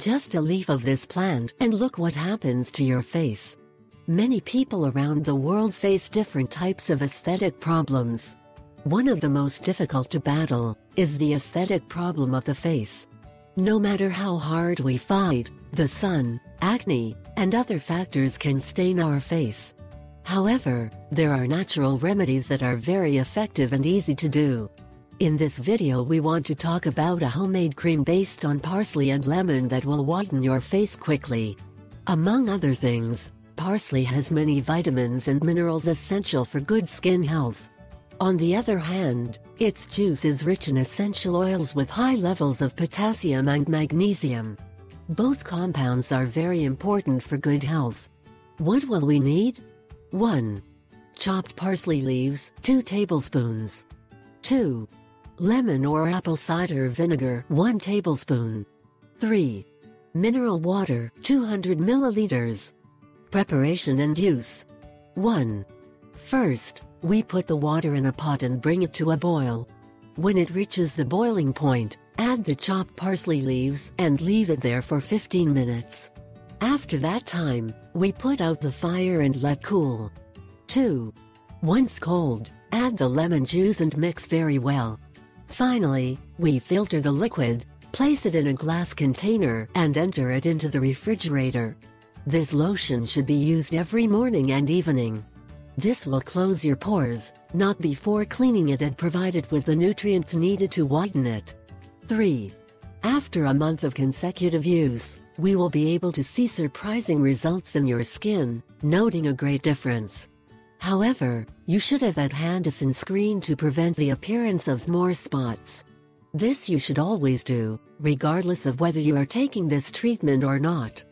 Just a leaf of this plant and look what happens to your face. Many people around the world face different types of aesthetic problems. One of the most difficult to battle is the aesthetic problem of the face. No matter how hard we fight, the sun, acne, and other factors can stain our face. However, there are natural remedies that are very effective and easy to do. In this video we want to talk about a homemade cream based on parsley and lemon that will whiten your face quickly. Among other things, parsley has many vitamins and minerals essential for good skin health. On the other hand, its juice is rich in essential oils with high levels of potassium and magnesium. Both compounds are very important for good health. What will we need? 1. Chopped parsley leaves, 2 tablespoons. 2. Lemon or apple cider vinegar, 1 tablespoon. 3. Mineral water, 200 milliliters. Preparation and use. 1. First, we put the water in a pot and bring it to a boil. When it reaches the boiling point, add the chopped parsley leaves and leave it there for 15 minutes. After that time, we put out the fire and let cool. 2. Once cold, add the lemon juice and mix very well. Finally, we filter the liquid, place it in a glass container and enter it into the refrigerator. This lotion should be used every morning and evening. This will close your pores, not before cleaning it, and provide it with the nutrients needed to whiten it. 3. After a month of consecutive use, we will be able to see surprising results in your skin, noting a great difference. However, you should have at hand a sunscreen to prevent the appearance of more spots. This you should always do, regardless of whether you are taking this treatment or not.